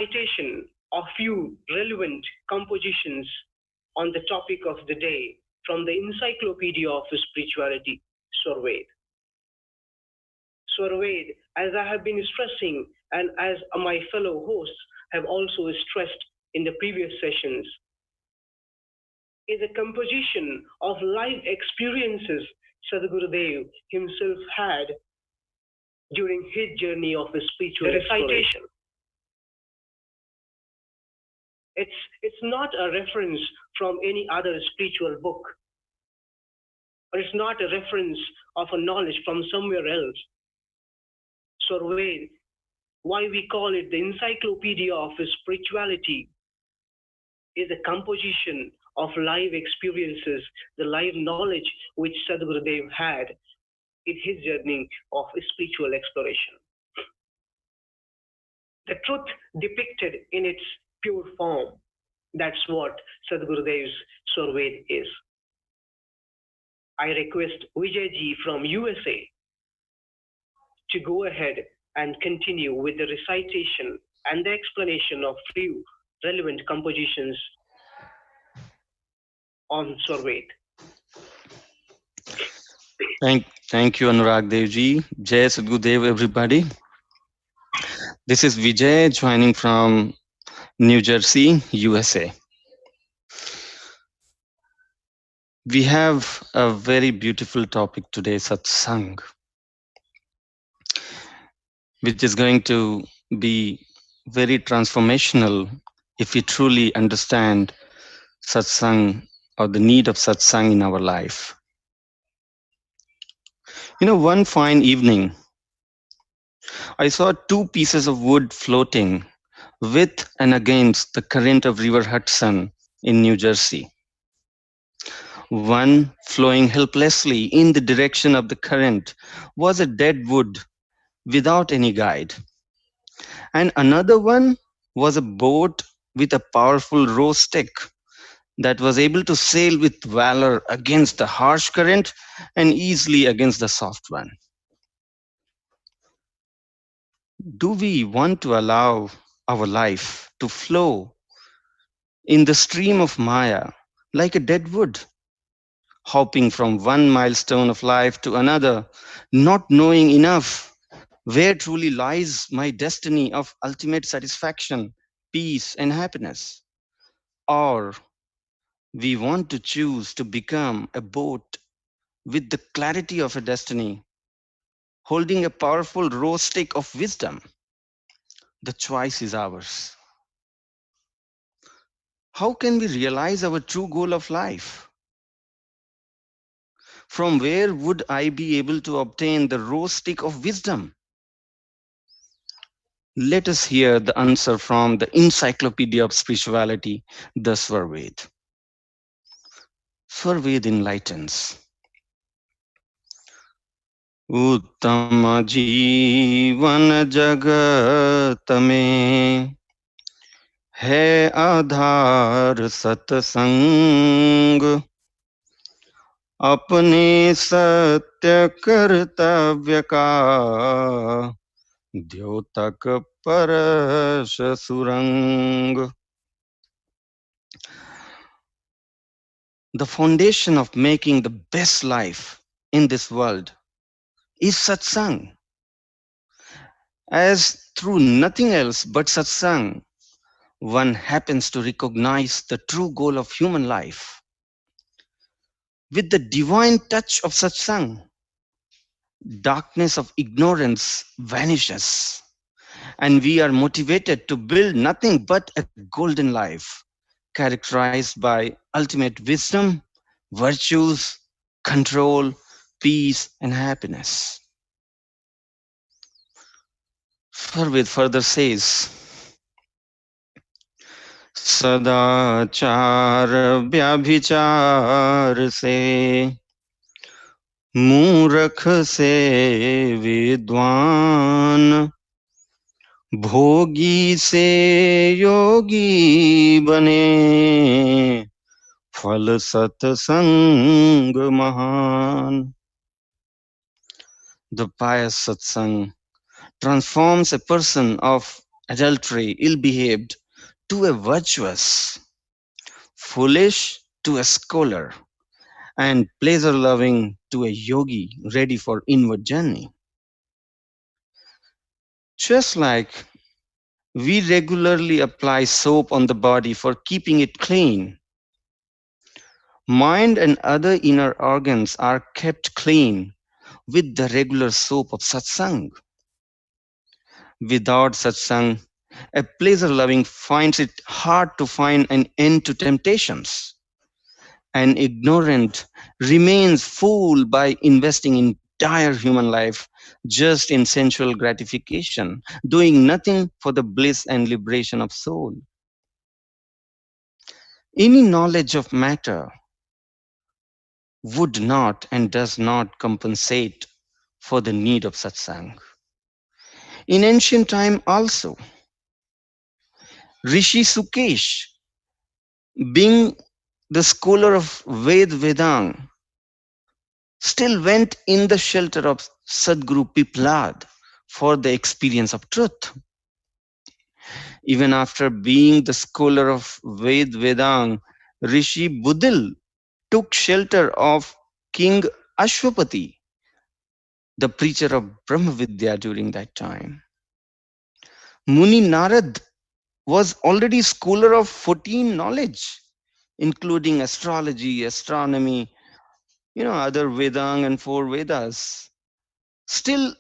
Citation of few relevant compositions on the topic of the day from the Encyclopedia of Spirituality, Surveyed. Surveyed, as I have been stressing and as my fellow hosts have also stressed in the previous sessions, is a composition of life experiences Sadhgurudev himself had during his journey of spiritual recitation. It's not a reference from any other spiritual book, or it's not a reference of a knowledge from somewhere else. Surveyed, why we call it the Encyclopedia of Spirituality, is a composition of live experiences, the live knowledge which Sadhgurudev had in his journey of spiritual exploration. The truth depicted in its pure form, that's what Sadhgurudev's Surveyed is. I request Vijayji from USA to go ahead and continue with the recitation and the explanation of few relevant compositions on Surveyed. Thank you, Anurag Devji. Jai Sadhgurudev, everybody. This is Vijay joining from New Jersey, USA. We have a very beautiful topic today, Satsang, which is going to be very transformational if we truly understand Satsang or the need of Satsang in our life. One fine evening, I saw two pieces of wood floating with and against the current of River Hudson in New Jersey. One flowing helplessly in the direction of the current was a dead wood without any guide. And another one was a boat with a powerful row stick that was able to sail with valor against the harsh current and easily against the soft one. Do we want to allow our life to flow in the stream of Maya like a dead wood, hopping from one milestone of life to another, not knowing enough where truly lies my destiny of ultimate satisfaction, peace, and happiness? Or we want to choose to become a boat with the clarity of a destiny, holding a powerful row stick of wisdom? The choice is ours. How can we realize our true goal of life? From where would I be able to obtain the raw stick of wisdom? Let us hear the answer from the Encyclopedia of Spirituality, the Surveyed. Surveyed enlightens. उत्तम जीवन जगत में है आधार सत्संग, अपने सत्य कर्तव्य का द्योतक परश सुरंग. The foundation of making the best life in this world is satsang, as through nothing else but satsang, one happens to recognize the true goal of human life. With the divine touch of satsang, darkness of ignorance vanishes, and we are motivated to build nothing but a golden life, characterized by ultimate wisdom, virtues, control, peace, and happiness. Surveyed further says, सदाचार व्याभिचार से मूर्ख से विद्वान, भोगी से योगी बने, फल सत्संग महान. The pious satsang transforms a person of adulterate, ill-behaved to a virtuous, foolish to a scholar, and pleasure-loving to a yogi ready for inward journey. Just like we regularly apply soap on the body for keeping it clean, mind and other inner organs are kept clean with the regular soap of satsang. Without satsang, a pleasure loving finds it hard to find an end to temptations. An ignorant remains fooled by investing entire human life just in sensual gratification, doing nothing for the bliss and liberation of soul. Any knowledge of matter would not and does not compensate for the need of satsang. In ancient time also, Rishi Sukesh, being the scholar of Vedang, still went in the shelter of Sadguru Piplad for the experience of truth. Even after being the scholar of Vedang, Rishi Budil took shelter of King Ashwapati, the preacher of Brahmavidya during that time. Muni Narad was already scholar of 14 knowledge, including astrology, astronomy, other Vedang and four Vedas. Still,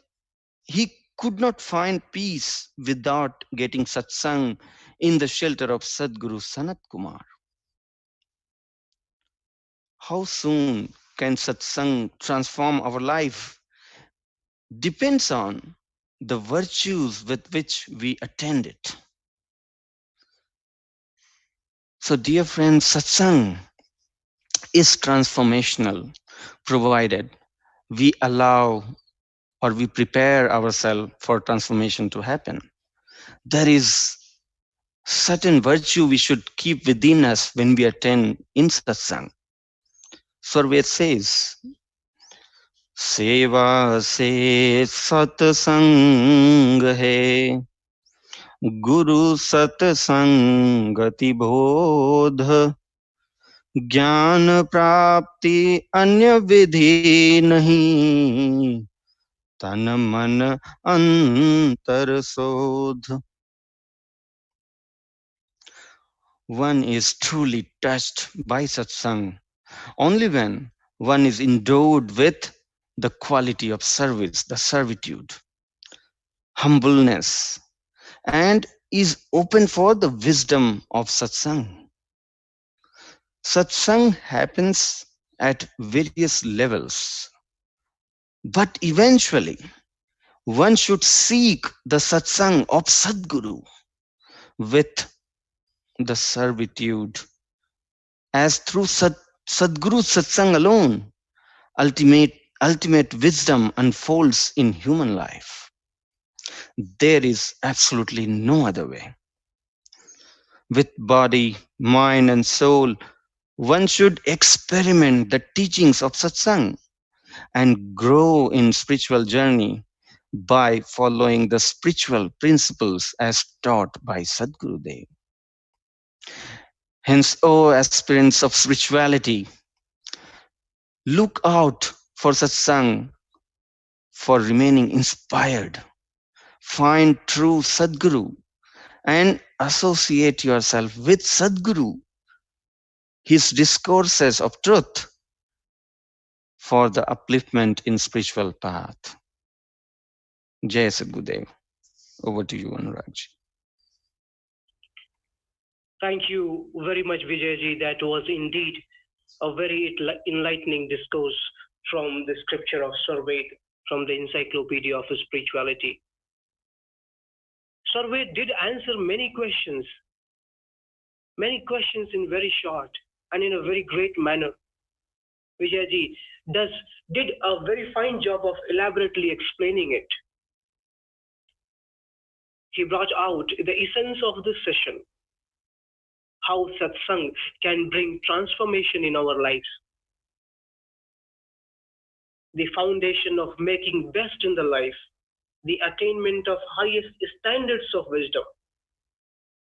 he could not find peace without getting satsang in the shelter of Sadguru Sanat Kumar. How soon can satsang transform our life depends on the virtues with which we attend it. So, dear friends, satsang is transformational provided we allow or we prepare ourselves for transformation to happen. There is certain virtue we should keep within us when we attend in satsang. Sarvet says, Seva se satsang hai, Guru satsangati bodh, ज्ञान प्राप्ति अन्य विधि नहीं तन मन अंतर शोध. One is truly touched by satsang only when one is endowed with the quality of service, the servitude, humbleness, and is open for the wisdom of satsang. Satsang happens at various levels, but eventually one should seek the satsang of Sadguru with the servitude, as through Sadguru's satsang alone, ultimate wisdom unfolds in human life. There is absolutely no other way. With body, mind, and soul, one should experiment the teachings of satsang and grow in spiritual journey by following the spiritual principles as taught by Sadguru Dev. Hence, O aspirants of spirituality, look out for satsang for remaining inspired. Find true Sadguru and associate yourself with Sadguru, his discourses of truth for the upliftment in spiritual path. Jai Sadgurudev. Over to you, Anurag. Thank you very much, Vijayji. That was indeed a very enlightening discourse from the scripture of Sarvet, from the encyclopedia of spirituality. Sarvet did answer many questions in very short and in a very great manner. Vijayji did a very fine job of elaborately explaining it. He brought out the essence of this session, how satsang can bring transformation in our lives. The foundation of making best in the life, the attainment of highest standards of wisdom.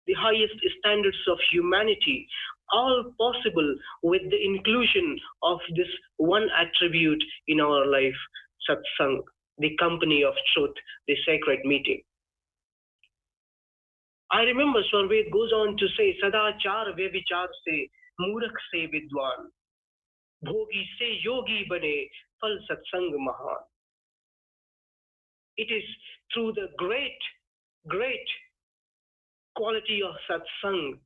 the highest standards of humanity, all possible with the inclusion of this one attribute in our life, Satsang, the company of truth, the sacred meeting. I remember Swarved goes on to say, Sadachar Vevichar se Murak se Vidwan, Bhogi se Yogi bane, Fal Satsang Mahan. It is through the great quality of Satsang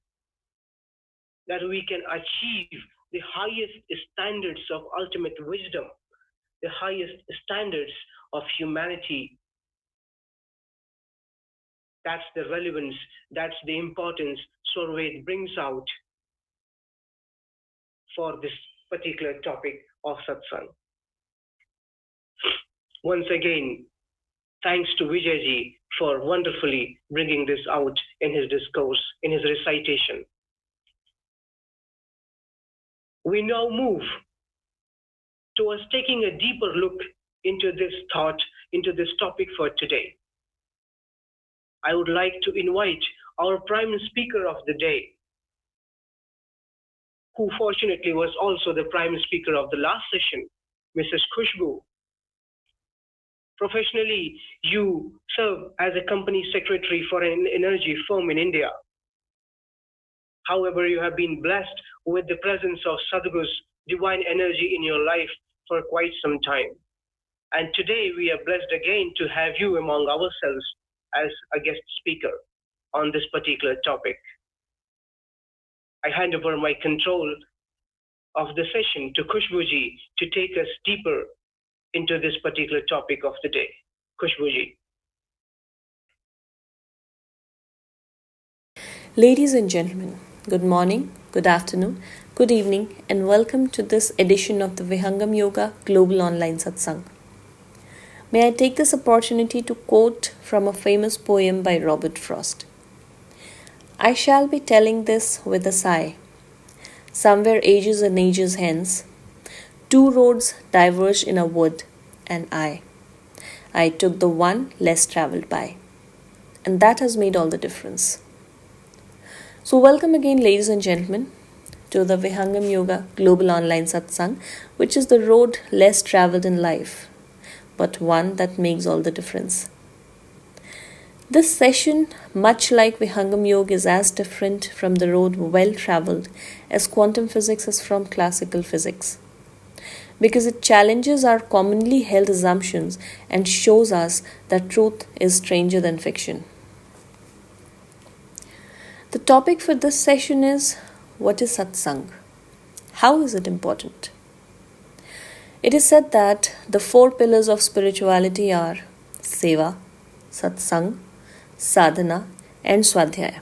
that we can achieve the highest standards of ultimate wisdom, the highest standards of humanity. That's the relevance, that's the importance Swarved brings out for this particular topic of Satsang. Once again, thanks to Vijayji for wonderfully bringing this out in his discourse, in his recitation. We now move towards taking a deeper look into this thought, into this topic for today. I would like to invite our prime speaker of the day, who fortunately was also the prime speaker of the last session, Mrs. Khushbu. Professionally, you serve as a company secretary for an energy firm in India. However, you have been blessed with the presence of Sadhguru's divine energy in your life for quite some time. And today we are blessed again to have you among ourselves as a guest speaker on this particular topic. I hand over my control of the session to Khushbuji to take us deeper into this particular topic of the day. Khushbuji. Ladies and gentlemen, good morning, good afternoon, good evening, and welcome to this edition of the Vihangam Yoga Global Online Satsang. May I take this opportunity to quote from a famous poem by Robert Frost. I shall be telling this with a sigh. Somewhere ages and ages hence, two roads diverged in a wood, and I took the one less travelled by. And that has made all the difference. So welcome again, ladies and gentlemen, to the Vihangam Yoga Global Online Satsang, which is the road less travelled in life, but one that makes all the difference. This session, much like Vihangam Yoga, is as different from the road well travelled as quantum physics is from classical physics, because it challenges our commonly held assumptions and shows us that truth is stranger than fiction. The topic for this session is, what is Satsang? How is it important? It is said that the four pillars of spirituality are Seva, Satsang, Sadhna, and Swadhyaya.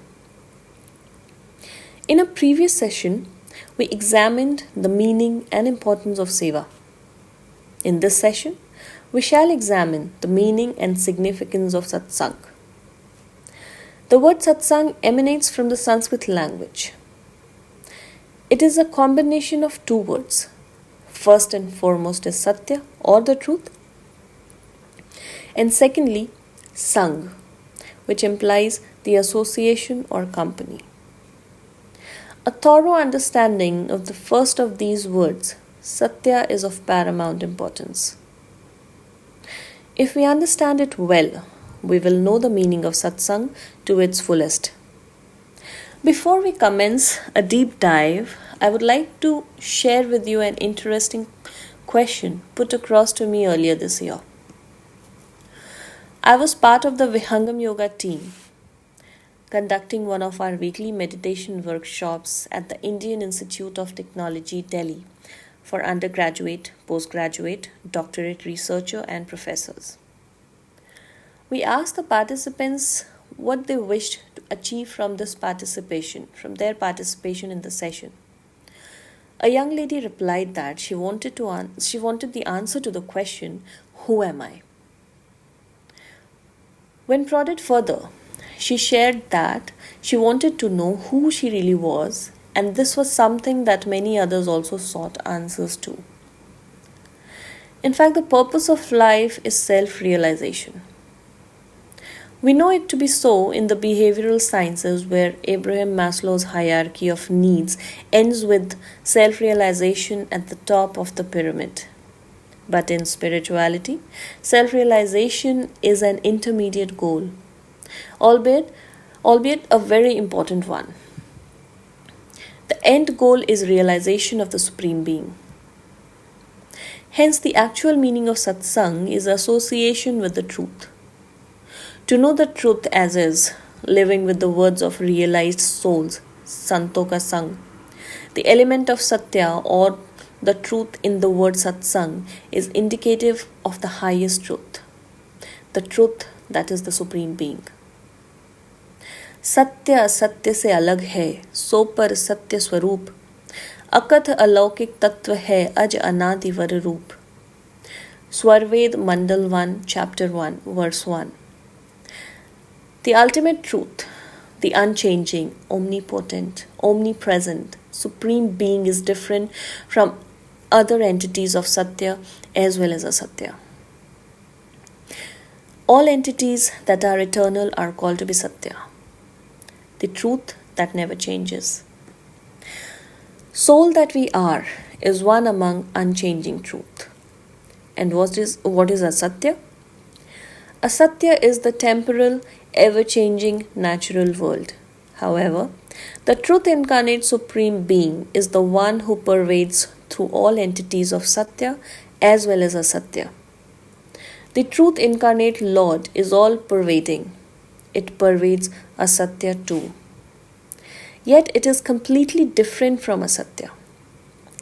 In a previous session, we examined the meaning and importance of Seva. In this session, we shall examine the meaning and significance of Satsang. The word Satsang emanates from the Sanskrit language. It is a combination of two words. First and foremost is Satya, or the truth. And secondly, Sang, which implies the association or company. A thorough understanding of the first of these words, Satya, is of paramount importance. If we understand it well, we will know the meaning of Satsang to its fullest. Before we commence a deep dive, I would like to share with you an interesting question put across to me earlier this year. I was part of the Vihangam Yoga team conducting one of our weekly meditation workshops at the Indian Institute of Technology, Delhi, for undergraduate, postgraduate, doctorate researcher and professors. We asked the participants what they wished to achieve from their participation in the session. A young lady replied that she wanted the answer to the question, who am I? When prodded further, she shared that she wanted to know who she really was, and this was something that many others also sought answers to. In fact, the purpose of life is self-realization. We know it to be so in the behavioral sciences, where Abraham Maslow's hierarchy of needs ends with self realization at the top of the pyramid. But in spirituality, self realization is an intermediate goal, albeit a very important one. The end goal is realization of the Supreme Being. Hence, the actual meaning of Satsang is association with the truth. To know the truth as is, living with the words of realized souls, Santo ka Sang. The element of Satya, or the truth in the word Satsang, is indicative of the highest truth, the truth that is the Supreme Being. सत्य सत्य से अलग है, सो पर सत्य स्वरूप, अकथ अलौकिक तत्व है, अज अनादिवर रूप. Swarved Mandal 1, Chapter 1, Verse 1. The ultimate truth, the unchanging, omnipotent, omnipresent, Supreme Being is different from other entities of Satya as well as Asatya. All entities that are eternal are called to be Satya, the truth that never changes. Soul that we are is one among unchanging truth. And what is Asatya? Asatya is the temporal, ever-changing natural world. However, the truth incarnate Supreme Being is the one who pervades through all entities of Satya as well as Asatya. The truth incarnate Lord is all pervading. It pervades Asatya too. Yet it is completely different from Asatya.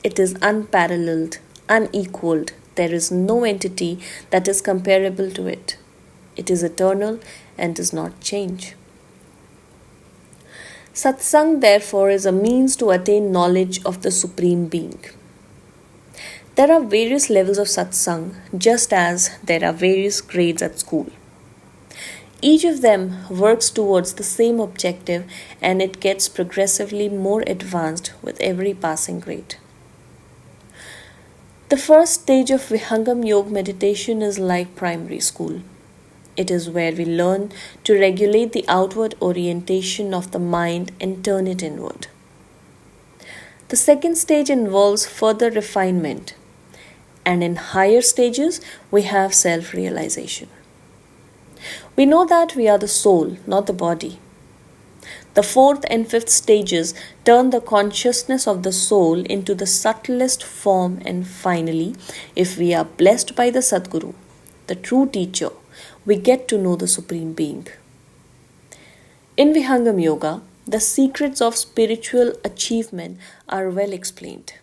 It is unparalleled, unequaled. There is no entity that is comparable to it. It is eternal and does not change. Satsang, therefore, is a means to attain knowledge of the Supreme Being. There are various levels of satsang, just as there are various grades at school. Each of them works towards the same objective, and it gets progressively more advanced with every passing grade. The first stage of Vihangam Yoga meditation is like primary school. It is where we learn to regulate the outward orientation of the mind and turn it inward. The second stage involves further refinement, and in higher stages, we have self-realization. We know that we are the soul, not the body. The fourth and fifth stages turn the consciousness of the soul into the subtlest form, and finally, if we are blessed by the Sadguru, the true teacher, we get to know the Supreme Being. In Vihangam Yoga, the secrets of spiritual achievement are well explained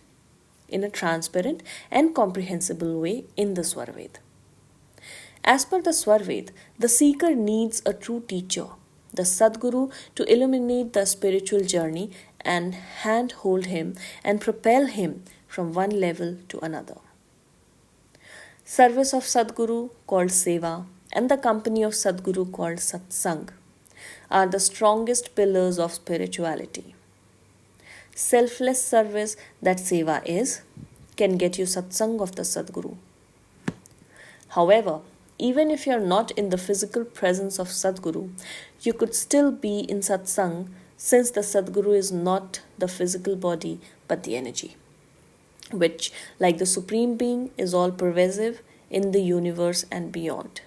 in a transparent and comprehensible way in the Swarved. As per the Swarved, the seeker needs a true teacher, the Sadguru, to illuminate the spiritual journey and handhold him and propel him from one level to another. Service of Sadguru, called Seva, and the company of Sadguru, called Satsang, are the strongest pillars of spirituality. Selfless service, that Seva is, can get you Satsang of the Sadguru. However, even if you are not in the physical presence of Sadguru, you could still be in Satsang, since the Sadguru is not the physical body but the energy, which, like the Supreme Being, is all pervasive in the universe and beyond.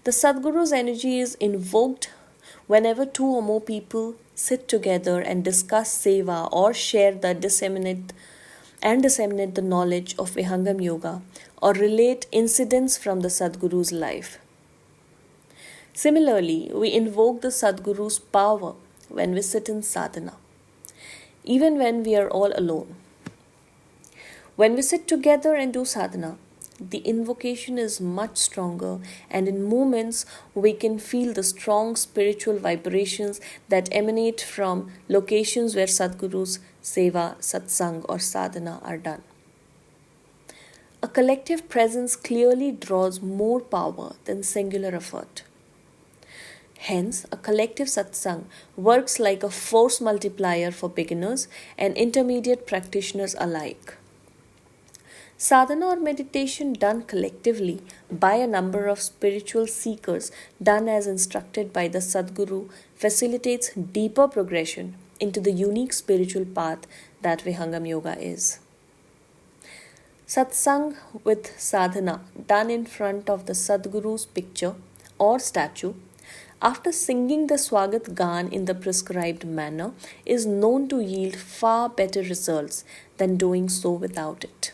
The Sadguru's energy is invoked whenever two or more people sit together and discuss Seva or share the disseminate the knowledge of Vihangam Yoga, or relate incidents from the Sadguru's life. Similarly, we invoke the Sadguru's power when we sit in sadhana, even when we are all alone. When we sit together and do sadhana, the invocation is much stronger, and in moments we can feel the strong spiritual vibrations that emanate from locations where Sadguru's Seva, Satsang or Sadhana are done. A collective presence clearly draws more power than singular effort. Hence, a collective satsang works like a force multiplier for beginners and intermediate practitioners alike. Sadhana or meditation done collectively by a number of spiritual seekers, done as instructed by the Sadguru, facilitates deeper progression into the unique spiritual path that Vihangam Yoga is. Satsang with sadhana done in front of the Sadguru's picture or statue after singing the Swagat Gan in the prescribed manner is known to yield far better results than doing so without it.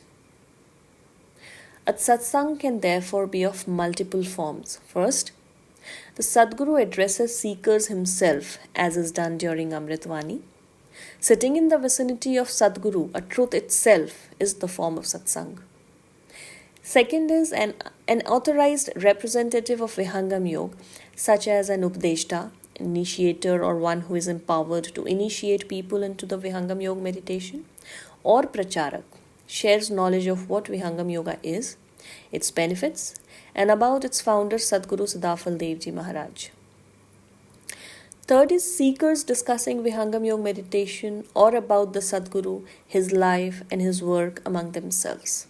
A satsang can therefore be of multiple forms. First, the Sadguru addresses seekers himself, as is done during Amritvani. Sitting in the vicinity of Sadguru, a truth itself, is the form of satsang. Second is an authorized representative of Vihangam Yoga, such as an Updeshta, initiator, or one who is empowered to initiate people into the Vihangam Yoga meditation, or Pracharak, shares knowledge of what Vihangam Yoga is, its benefits, and about its founder Sadguru Sadafal Devji Maharaj. Third is seekers discussing Vihangam Yoga meditation or about the Sadguru, his life, and his work among themselves.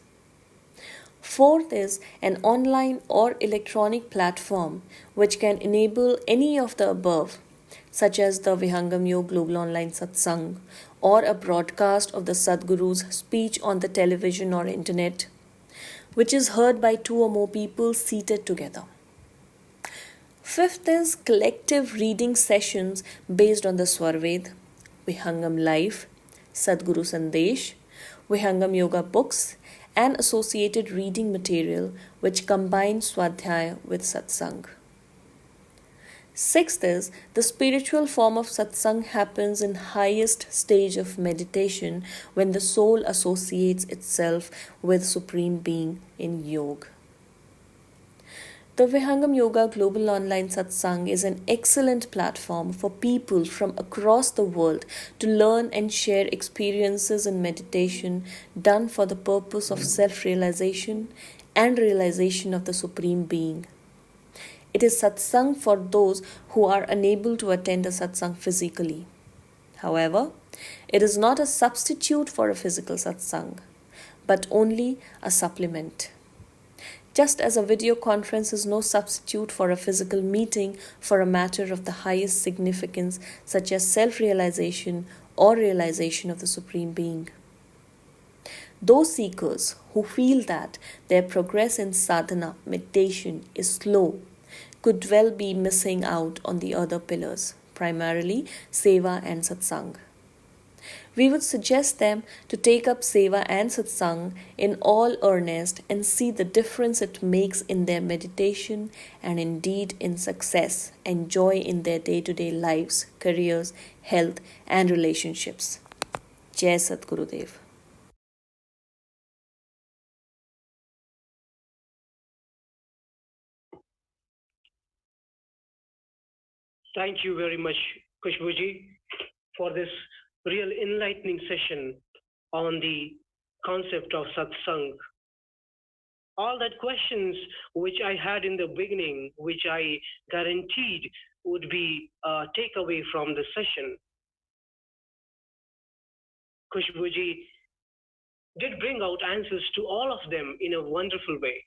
Fourth is an online or electronic platform which can enable any of the above, such as the Vihangam Yoga Global Online Satsang or a broadcast of the Sadguru's speech on the television or internet, which is heard by two or more people seated together. Fifth is collective reading sessions based on the Swarved, Vihangam Life, Sadguru Sandesh, Vihangam Yoga books, and associated reading material which combine Swadhyaya with Satsang. Sixth is the spiritual form of Satsang happens in highest stage of meditation when the soul associates itself with Supreme Being in Yoga. The Vihangam Yoga Global Online Satsang is an excellent platform for people from across the world to learn and share experiences in meditation done for the purpose of self-realization and realization of the Supreme Being. It is satsang for those who are unable to attend a satsang physically. However, it is not a substitute for a physical satsang, but only a supplement. Just as a video conference is no substitute for a physical meeting for a matter of the highest significance, such as self-realization or realization of the Supreme Being. Those seekers who feel that their progress in sadhana, meditation, is slow could well be missing out on the other pillars, primarily Seva and Satsang. We would suggest them to take up Seva and Satsang in all earnest and see the difference it makes in their meditation and indeed in success and joy in their day-to-day lives, careers, health and relationships. Jai Sadgurudev. Thank you very much, Kushbuji, for this real enlightening session on the concept of satsang. All that questions which I had in the beginning, which I guaranteed would be a takeaway from the session, Kushbuji did bring out answers to all of them in a wonderful way.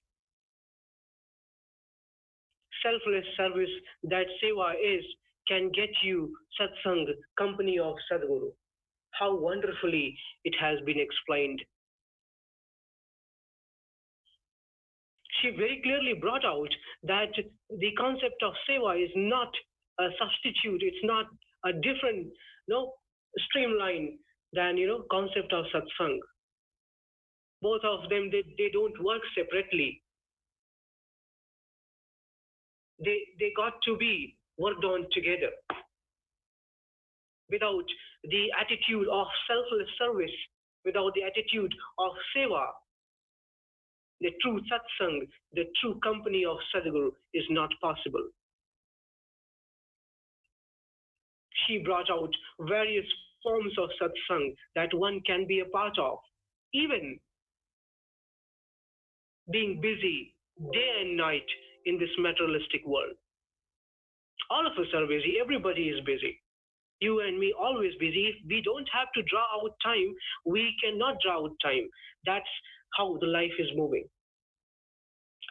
Selfless service that Seva is can get you satsang, company of Sadguru. How wonderfully it has been explained. She very clearly brought out that the concept of Seva is not a substitute, it's not a different, streamline than, concept of satsang. Both of them, they don't work separately. They got to be worked on together. Without the attitude of selfless service, without the attitude of Seva, the true satsang, the true company of Sadguru is not possible. She brought out various forms of satsang that one can be a part of, even being busy day and night in this materialistic world. All of us are busy, everybody is busy. You and me always busy. If we don't have to draw out time, we cannot draw out time. That's how the life is moving.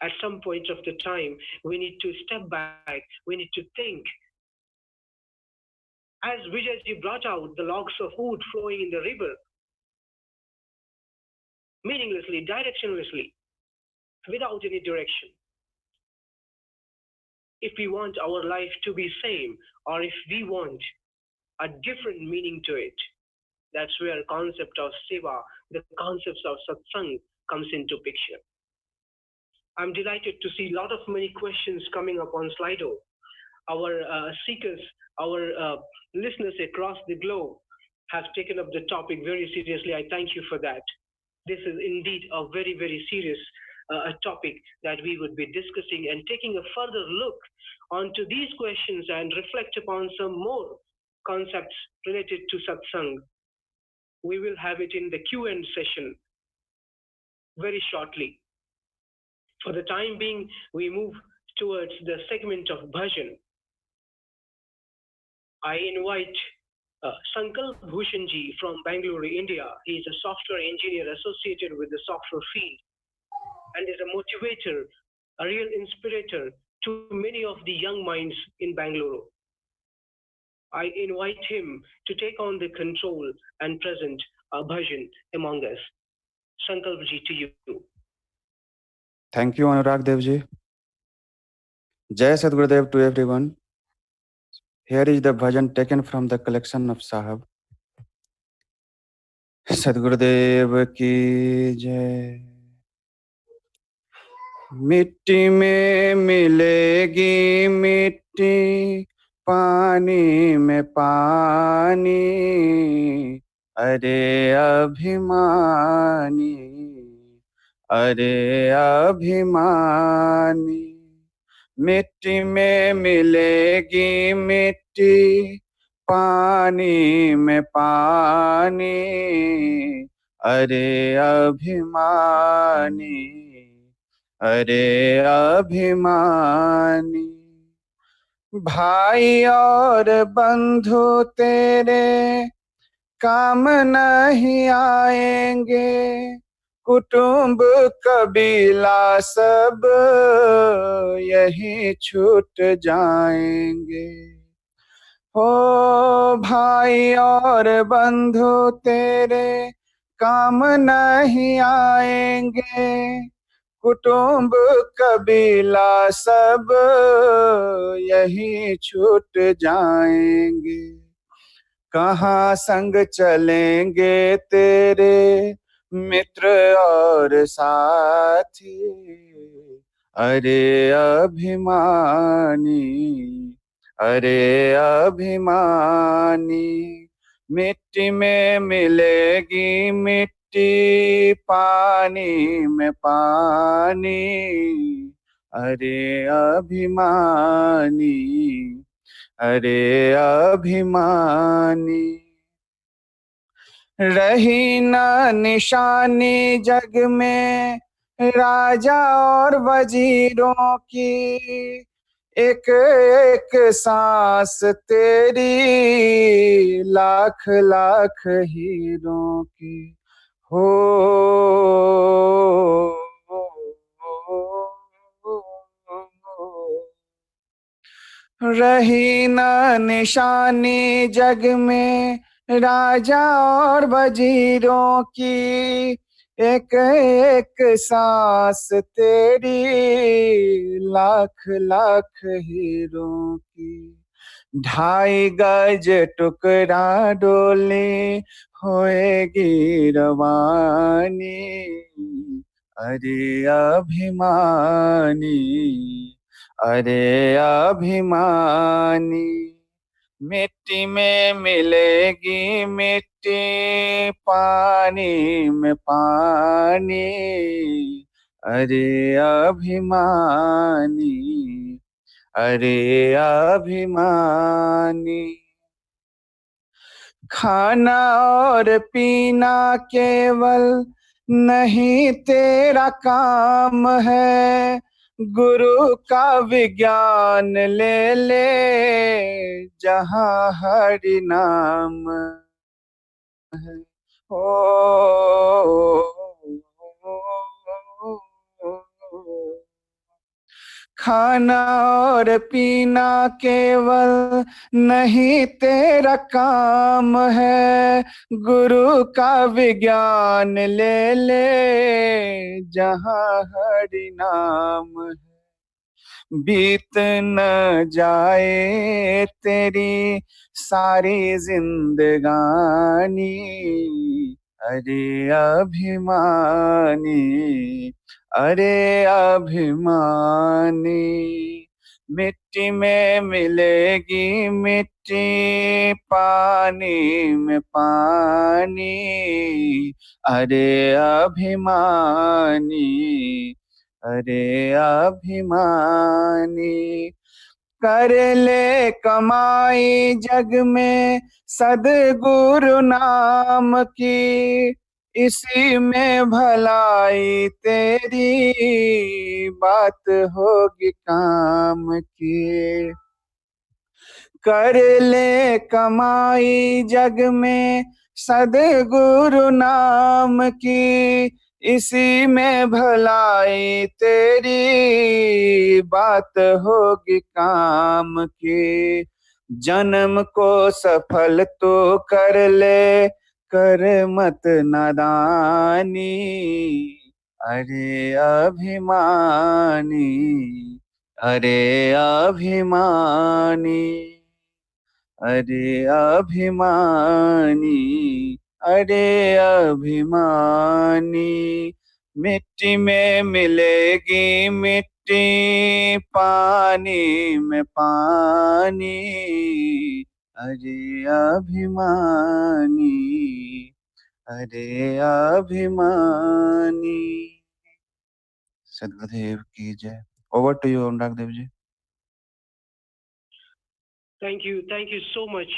At some point of the time, we need to step back, we need to think. As Vijayji brought out the logs of wood flowing in the river, meaninglessly, directionlessly, without any direction. If we want our life to be same, or if we want a different meaning to it, that's where concept of Seva, the concepts of Satsang comes into picture. I'm delighted to see a lot of many questions coming up on Slido. Our seekers, our listeners across the globe have taken up the topic very seriously. I thank you for that. This is indeed a very, very serious topic that we would be discussing and taking a further look onto these questions and reflect upon some more concepts related to satsang. We will have it in the Q&A session very shortly. For the time being, we move towards the segment of bhajan. I invite Sankalp Bhushanji from Bangalore, India. He is a software engineer associated with the software field and is a motivator, a real inspirator to many of the young minds in Bangalore. I invite him to take on the control and present a bhajan among us. Sankalpji, to you. Thank you, Anurag Devji. Jai Sadgurudev to everyone. Here is the bhajan taken from the collection of Sahab. Sadgurudev ki jai. मिट्टी में मिलेगी मिट्टी, पानी में पानी, अरे अभिमानी, अरे अभिमानी। मिट्टी में मिलेगी मिट्टी, पानी में पानी, अरे अभिमानी, अरे अभिमानी। भाई और बंधु तेरे काम नहीं आएंगे, कुटुंब कबीला सब यही छूट जाएंगे। हो भाई और बंधु तेरे काम नहीं आएंगे, कुटुंब कबीला सब यही छूट जाएंगे। कहाँ संग चलेंगे तेरे मित्र और साथी, अरे अभिमानी, अरे अभिमानी। मिट्टी में मिलेगी मिट्टी, पानी में पानी, अरे अभिमानी, अरे अभिमानी। रही ना निशानी जग में राजा और वजीरों की, एक एक सांस तेरी लाख लाख हीरों की। हो रही ना निशानी जग में राजा और वजीरों की, एक एक सांस तेरी लाख लाख हीरों की। 2.5 गज टुकड़ा डोली होएगी रवानी, अरे अभिमानी, अरे अभिमानी। मिट्टी में मिलेगी मिट्टी, पानी में पानी, अरे अभिमानी, अरे अभिमानी। खाना और पीना केवल नहीं तेरा काम है, गुरु का विज्ञान ले ले जहाँ हरि नाम है। ओ खाना और पीना केवल नहीं तेरा काम है, गुरु का विज्ञान ले ले जहाँ हरि नाम है। बीत न जाए तेरी सारी जिंदगानी, अरे अभिमानी, अरे अभिमानी। मिट्टी में मिलेगी मिट्टी, पानी में पानी, अरे अभिमानी, अरे अभिमानी। कर ले कमाई जग में सद्गुरु नाम की, इसी में भलाई तेरी बात होगी काम की। कर ले कमाई जग में सद्गुरु नाम की, इसी में भलाई तेरी बात होगी काम की। जन्म को सफल तो कर ले, कर मत नादानी, अरे अभिमानी, अरे अभिमानी, अरे अभिमानी, अरे अभिमानी। मिट्टी में मिलेगी मिट्टी, पानी में पानी, अरे अभिमानी, अरे अभिमानी। सदगुरुदेव की जय। Over to you Anurag Dev ji. Thank you so much,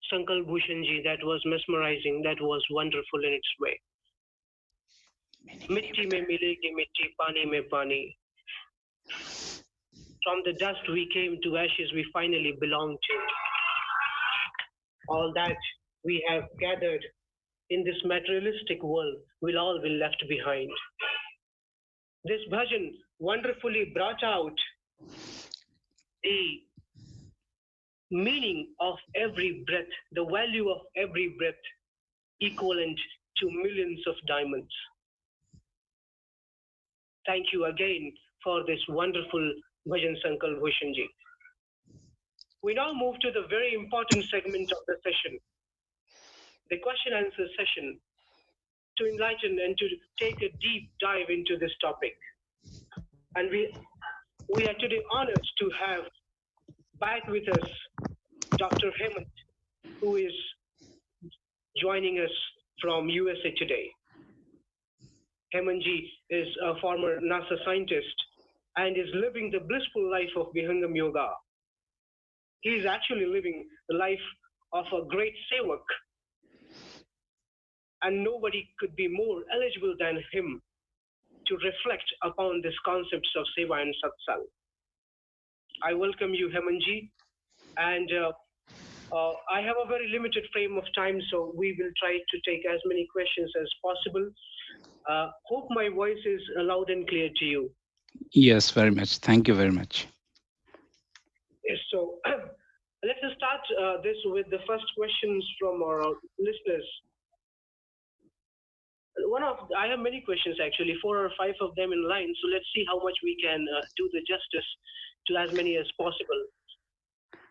Sankal Bhushanji. That was mesmerizing. That was wonderful in its way. Mitti mein milegi mitti, pani mein pani. From the dust we came, to ashes we finally belong to. All that we have gathered in this materialistic world will all be left behind. This bhajan wonderfully brought out the meaning of every breath, the value of every breath, equivalent to millions of diamonds. Thank you again for this wonderful bhajan, Sankal Bhushanji. We now move to the very important segment of the session, the question answer session, to enlighten and to take a deep dive into this topic. And we are today honored to have back with us Dr. Hemant, who is joining us from USA today. Hemantji is a former NASA scientist and is living the blissful life of Vihangam Yoga. He is actually living the life of a great Sevak, and nobody could be more eligible than him to reflect upon these concepts of Seva and Satsang. I welcome you, Hemantji, and I have a very limited frame of time, so we will try to take as many questions as possible. Hope my voice is loud and clear to you. Yes, very much. Thank you very much. Yes, so let's start this with the first questions from our listeners. I have many questions actually, 4 or 5 of them in line. So let's see how much we can do the justice to as many as possible.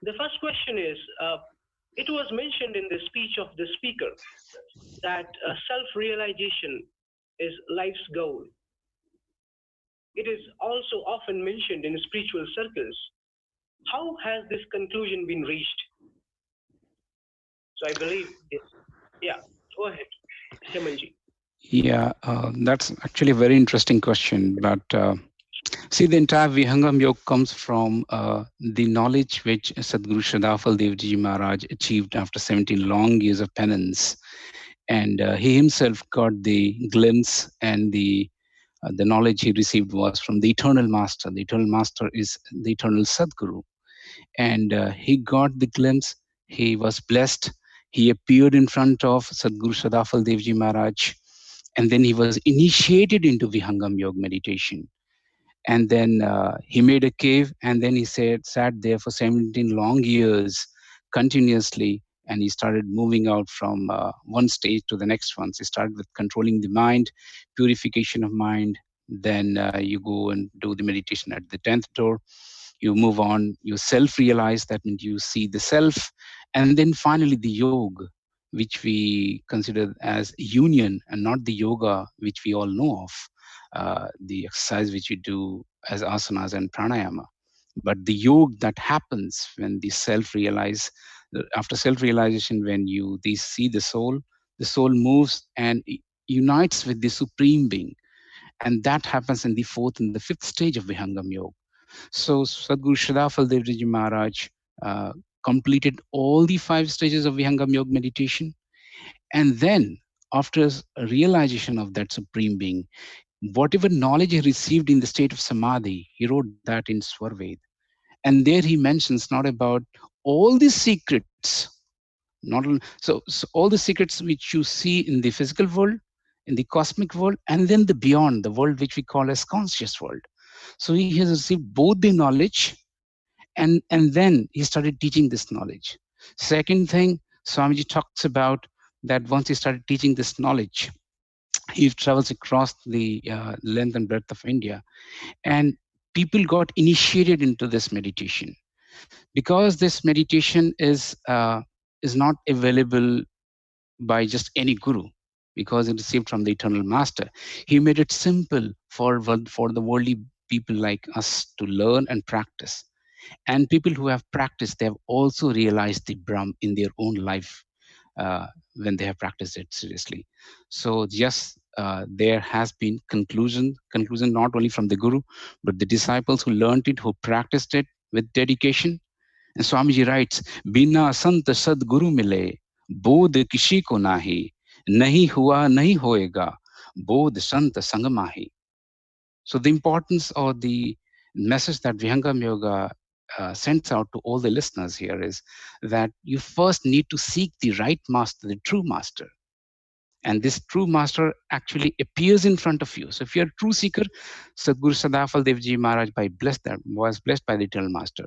The first question is, it was mentioned in the speech of the speaker that self-realization is life's goal. It is also often mentioned in spiritual circles. How has this conclusion been reached? So I believe this. Yeah, go ahead, Hemantji. Yeah, that's actually a very interesting question. But see, the entire Vihangam Yoga comes from the knowledge which Sadhguru Shadafal Devji Maharaj achieved after 17 long years of penance. And he himself got the glimpse, and the knowledge he received was from the Eternal Master. The Eternal Master is the Eternal Sadhguru. And he got the glimpse, he was blessed, he appeared in front of Sadhguru Shadafal Devji Maharaj, and then he was initiated into Vihangam Yoga meditation. And then he made a cave, and then he sat there for 17 long years continuously, and he started moving out from one stage to the next one. So he started with controlling the mind, purification of mind. Then you go and do the meditation at the 10th door. You move on, you self-realize, that means you see the self. And then finally the yoga, which we consider as union and not the yoga which we all know of, the exercise which you do as asanas and pranayama. But the yoga that happens when the self-realize, after self-realization, when you see the soul moves and unites with the supreme being. And that happens in the fourth and the fifth stage of Vihangam Yoga. So Sadhguru Shridhar Devji Maharaj completed all the 5 stages of Vihangam Yoga meditation. And then after a realization of that supreme being, whatever knowledge he received in the state of Samadhi, he wrote that in Swarved. And there he mentions not about all the secrets, so all the secrets which you see in the physical world, in the cosmic world, and then the beyond, the world which we call as conscious world. So he has received both the knowledge, and then he started teaching this knowledge. Second thing, Swamiji talks about that once he started teaching this knowledge, he travels across the length and breadth of India, and people got initiated into this meditation. Because this meditation is not available by just any guru, because it received from the eternal master. He made it simple for the worldly people like us to learn and practice. And people who have practiced, they have also realized the Brahm in their own life when they have practiced it seriously. So yes, there has been conclusion not only from the guru, but the disciples who learned it, who practiced it with dedication. And Swamiji writes, "Bina sant sadguru mile, bodh kishi ko nahi, nahi hua nahi hoega, bodh sant sangamahi." So the importance or the message that Vihangam Yoga sends out to all the listeners here is that you first need to seek the right master, the true master. And this true master actually appears in front of you. So if you're a true seeker, Sadhguru Sadafal Devji Maharaj was blessed by the eternal master.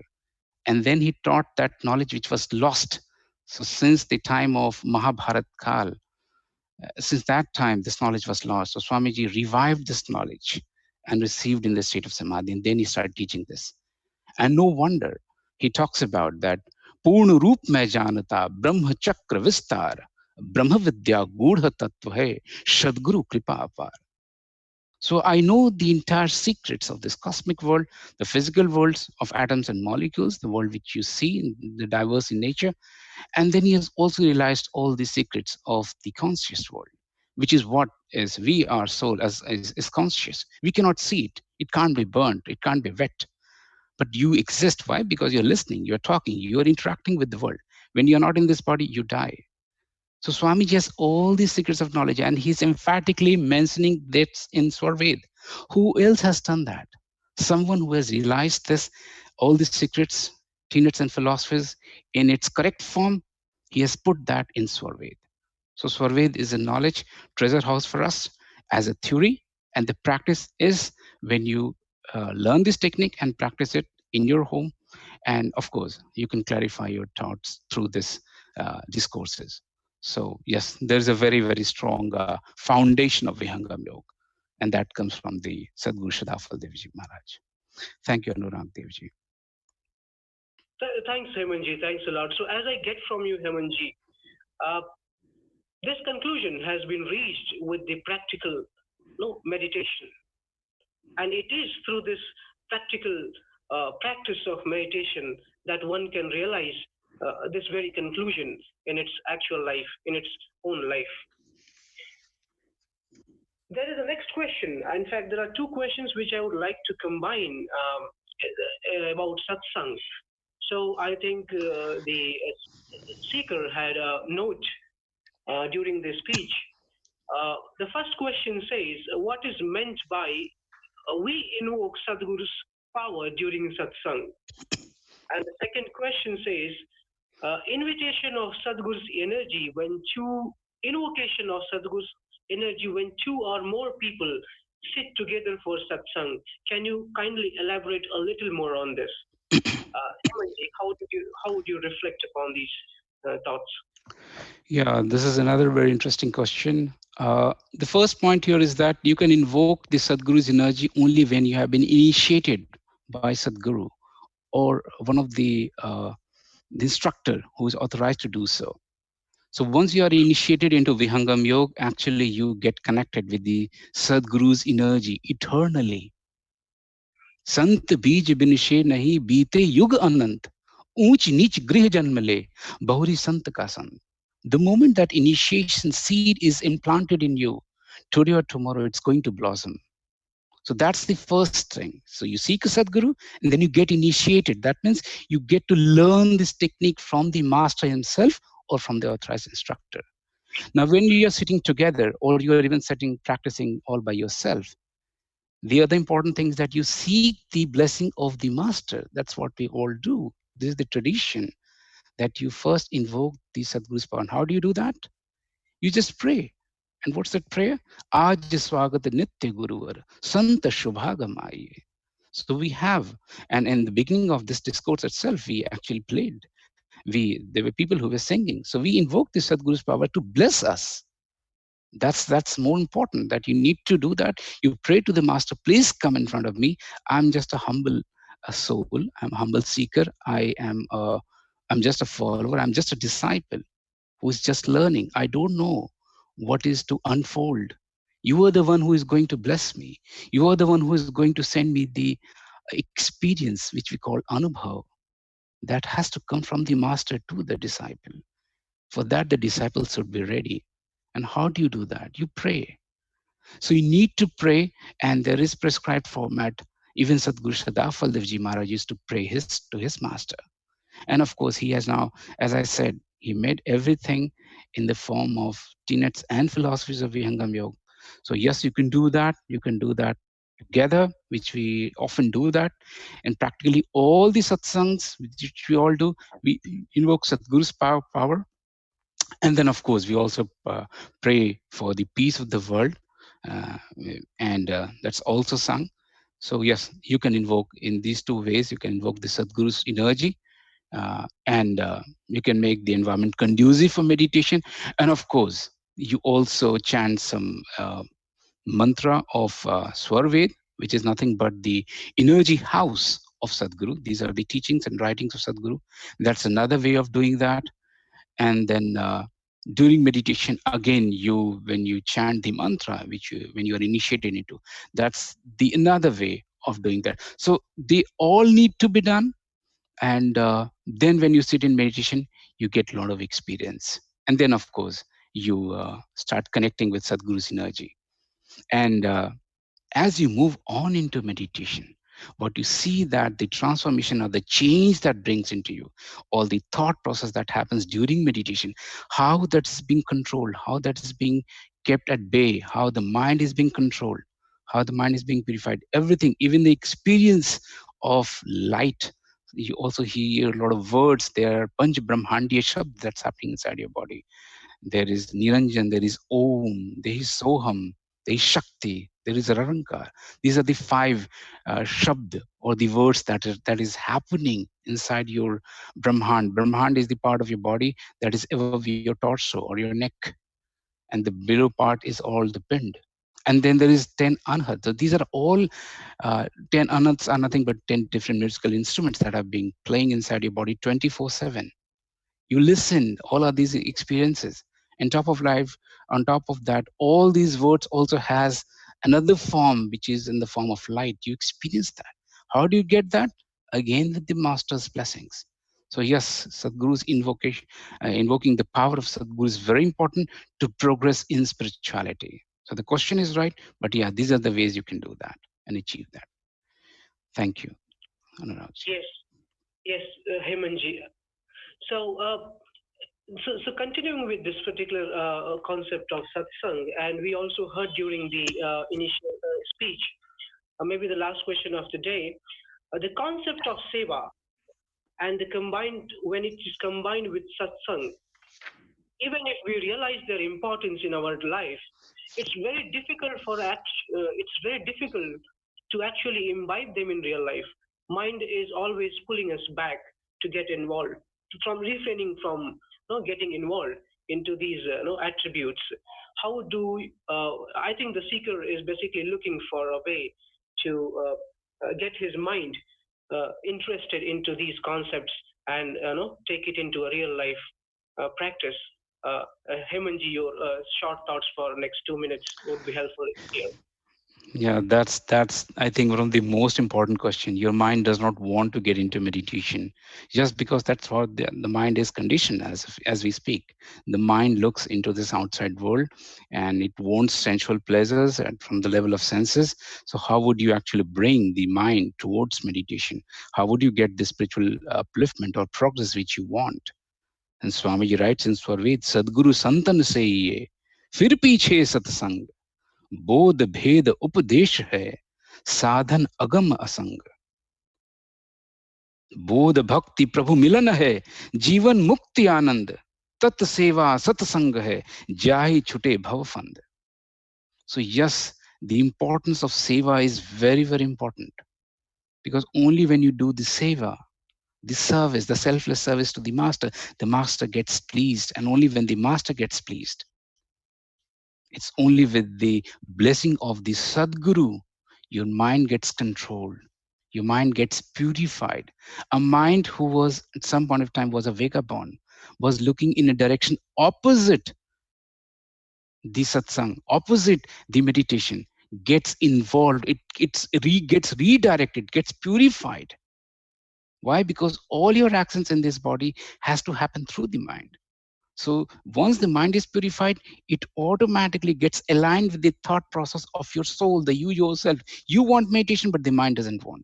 And then he taught that knowledge which was lost. So since the time of Mahabharat Kal, since that time, this knowledge was lost. So Swamiji revived this knowledge and received in the state of Samadhi. And then he started teaching this. And no wonder he talks about that Purna Roop Mein Janata Brahma Chakra Vistar Brahma Vidya Gudha Tattva Hai Sadguru Kripa Apar. So I know the entire secrets of this cosmic world, the physical worlds of atoms and molecules, the world which you see, in the diverse in nature. And then he has also realized all the secrets of the conscious world, which is what is we are soul is conscious. We cannot see it. It can't be burnt. It can't be wet. But you exist. Why? Because you're listening, you're talking, you're interacting with the world. When you're not in this body, you die. So Swamiji has all these secrets of knowledge, and he's emphatically mentioning this in Swarved. Who else has done that? Someone who has realized this, all these secrets, tenets, and philosophies in its correct form. He has put that in Swarved. So Swarved is a knowledge treasure house for us as a theory, and the practice is when you learn this technique and practice it in your home. And of course, you can clarify your thoughts through this discourses. So yes, there's a very, very strong foundation of Vihangam Yoga, and that comes from the Sadhguru Shridhar Devji Maharaj. Thank you, Anurag Devji. Thanks, Hemanji. Thanks a lot. So as I get from you, Hemanji, this conclusion has been reached with the practical meditation. And it is through this practical practice of meditation that one can realize this very conclusion in its actual life, in its own life. There is a next question. In fact, there are two questions which I would like to combine about satsang. So I think the seeker had a note during the speech. The first question says, what is meant by we invoke Sadhguru's power during satsang? And the second question says, invocation of Sadhguru's energy when two or more people sit together for satsang. Can you kindly elaborate a little more on this? Hemanji, how would you reflect upon these thoughts? Yeah, this is another very interesting question. The first point here is that you can invoke the Sadguru's energy only when you have been initiated by Sadguru or one of the instructor who is authorized to do so. So once you are initiated into Vihangam Yoga, actually you get connected with the Sadguru's energy eternally. Sant beej binishe nahi beete yug anant, ऊंच नीच गृह जन्म ले, बहुरी sant ka sant. The moment that initiation seed is implanted in you, today or tomorrow it's going to blossom. So that's the first thing. So you seek a Sadguru and then you get initiated. That means you get to learn this technique from the master himself or from the authorized instructor. Now, when you are sitting together or you are even sitting practicing all by yourself, the other important thing is that you seek the blessing of the master. That's what we all do. This is the tradition that you first invoke the Sadguru's power. And how do you do that? You just pray. And what's that prayer? Aaj swagat nitya guruvar, santa shubhagamaye. So we have, and in the beginning of this discourse itself, we actually played. There were people who were singing. So we invoke the Sadguru's power to bless us. That's more important, that you need to do that. You pray to the master, please come in front of me. I'm just a humble soul. I'm a humble seeker. I'm just a follower. I'm just a disciple who is just learning. I don't know what is to unfold. You are the one who is going to bless me. You are the one who is going to send me the experience which we call anubhav. That has to come from the master to the disciple. For that, the disciple should be ready. And how do you do that? You pray. So you need to pray, and there is prescribed format. Even Sadhguru Shadafal Devji Maharaj used to pray to his master. And of course, he has now, as I said, he made everything in the form of tenets and philosophies of Vihangam Yoga. So yes, you can do that. You can do that together, which we often do that. And practically all the satsangs, which we all do, we invoke Sadhguru's power. And then, of course, we also pray for the peace of the world. And that's also sung. So yes, you can invoke in these two ways. You can invoke the Sadhguru's energy, and you can make the environment conducive for meditation. And of course, you also chant some mantra of Swarved, which is nothing but the energy house of Sadhguru. These are the teachings and writings of Sadhguru. That's another way of doing that. And then during meditation, again, when you chant the mantra, when you are initiated into, that's the another way of doing that. So they all need to be done. And then when you sit in meditation, you get a lot of experience. And then, of course, you start connecting with Sadhguru's energy. And as you move on into meditation, what you see that the transformation or the change that brings into you, all the thought process that happens during meditation, how that's being controlled, how that is being kept at bay, how the mind is being controlled, how the mind is being purified, everything, even the experience of light. You also hear a lot of words. There are Panch Brahmandiya Shabd that's happening inside your body. There is Niranjan, there is Om, there is Soham, there is Shakti, there is Rarankar. These are the five Shabd, or the words that is happening inside your Brahmand. Brahmand is the part of your body that is above your torso or your neck. And the below part is all the pind. And then there is 10 anhats. So these are all 10 anhats are nothing but 10 different musical instruments that are being playing inside your body 24/7. You listen, all of these experiences. On top of that, all these words also has another form, which is in the form of light. You experience that. How do you get that? Again, with the master's blessings. So yes, Sadhguru's invoking the power of Sadhguru is very important to progress in spirituality. So the question is right, but yeah, these are the ways you can do that and achieve that. Thank you, Anurag. Yes, Hemanji. So, so continuing with this particular concept of satsang, and we also heard during the initial speech, maybe the last question of the day, the concept of seva, and when it is combined with satsang, even if we realize their importance in our life, it's very difficult to actually imbibe them in real life. Mind is always pulling us back to get involved, from refraining from getting involved into these attributes. How do I think the seeker is basically looking for a way to get his mind interested into these concepts and take it into a real life practice. Hemanji, your short thoughts for next 2 minutes would be helpful here. Yeah, that's I think one of the most important question. Your mind does not want to get into meditation just because that's what the mind is conditioned as we speak. The mind looks into this outside world and it wants sensual pleasures and from the level of senses. So how would you actually bring the mind towards meditation? How would you get the spiritual upliftment or progress which you want? And Swamiji writes in Swarved, Sadguru Santan se ye, fir piche satsang. बोध भेद उपदेश है साधन अगम असंग बोध भक्ति प्रभु मिलन है जीवन मुक्ति आनंद तत् सेवा सत्संग है जाहि छुटे भव फंद. So yes, the importance of seva is very, very important because only when you do the seva, the service, the selfless service to the master gets pleased, and only when the master gets pleased, it's only with the blessing of the Sadguru, your mind gets controlled. Your mind gets purified. A mind who was at some point of time was a vagabond, was looking in a direction opposite the satsang, opposite the meditation, gets involved. Gets redirected, gets purified. Why? Because all your actions in this body has to happen through the mind. So once the mind is purified, it automatically gets aligned with the thought process of your soul, the you yourself. You want meditation, but the mind doesn't want.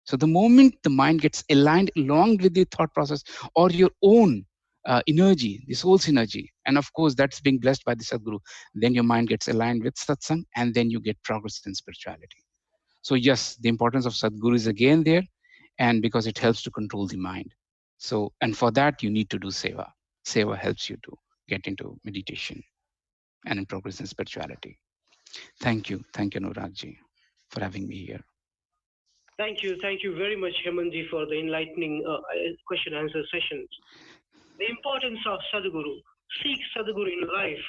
So the moment the mind gets aligned along with the thought process or your own energy, the soul's energy, and of course that's being blessed by the Sadguru, then your mind gets aligned with satsang and then you get progress in spirituality. So yes, the importance of Sadguru is again there, and because it helps to control the mind. So, and for that you need to do seva. Seva helps you to get into meditation and in progress in spirituality. Thank you, Anuragji, for having me here. Thank you very much, Hemanji, for the enlightening question answer sessions. The importance of Sadhguru. Seek Sadhguru in life.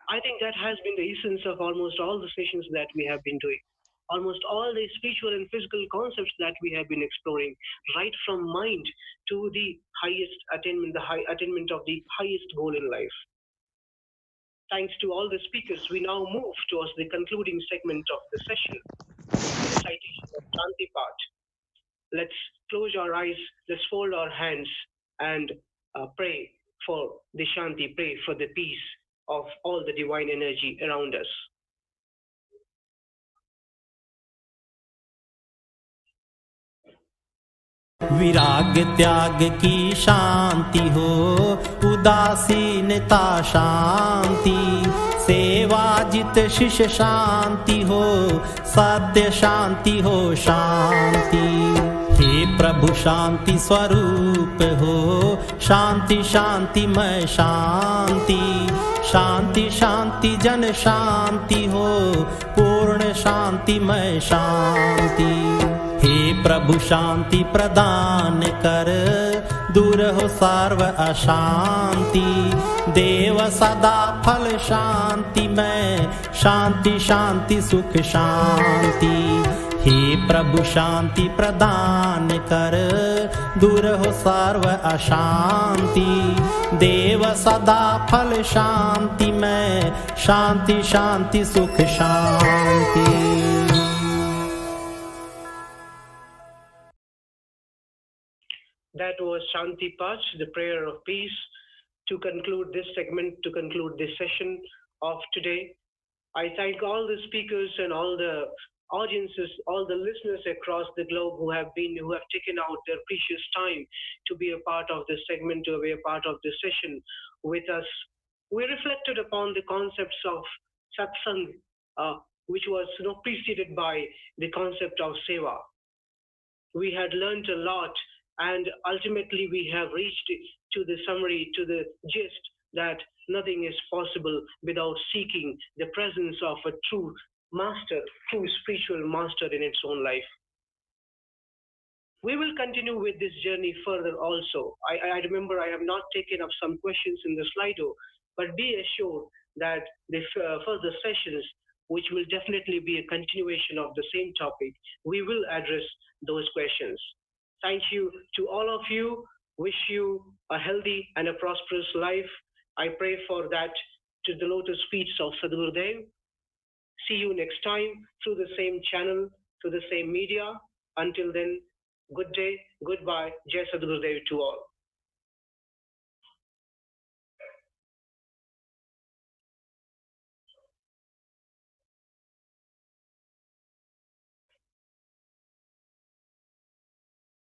I think that has been the essence of almost all the sessions that we have been doing. Almost all the spiritual and physical concepts that we have been exploring, right from mind to the highest attainment, the high attainment of the highest goal in life. Thanks to all the speakers, we now move towards the concluding segment of the session, the recitation of Shanti part. Let's close our eyes, let's fold our hands and pray for the Shanti, pray for the peace of all the divine energy around us. विराग त्याग की शांति हो, उदासीनता शांति, सेवा जित शिष्य शांति हो, सत्य शांति हो शांति। हे प्रभु शांति स्वरूप हो, शांति शांतिमय शांति, शांति शांति जन शांति हो, पूर्ण शांतिमय शांति। हे प्रभु शांति प्रदान कर, दूर हो सर्व अशांति, देव सदा फल शांति में, शांति शांति सुख शांति। हे प्रभु शांति प्रदान कर, दूर हो सर्व अशांति, देव सदा फल शांति में, शांति शांति सुख शांति। That was Shanti Pach, the prayer of peace, to conclude this segment, to conclude this session of today. I thank all the speakers and all the audiences, all the listeners across the globe who have taken out their precious time to be a part of this segment, to be a part of this session with us. We reflected upon the concepts of Satsang, which was preceded by the concept of Seva. We had learned a lot, and ultimately we have reached to the summary, to the gist that nothing is possible without seeking the presence of a true master, true spiritual master in its own life. We will continue with this journey further also. I remember I have not taken up some questions in the Slido, but be assured that the further sessions, which will definitely be a continuation of the same topic, we will address those questions. Thank you to all of you. Wish you a healthy and a prosperous life. I pray for that to the lotus feet of Sadhgurudev. See you next time through the same channel, through the same media. Until then, good day, goodbye, Jai Sadhgurudev to all.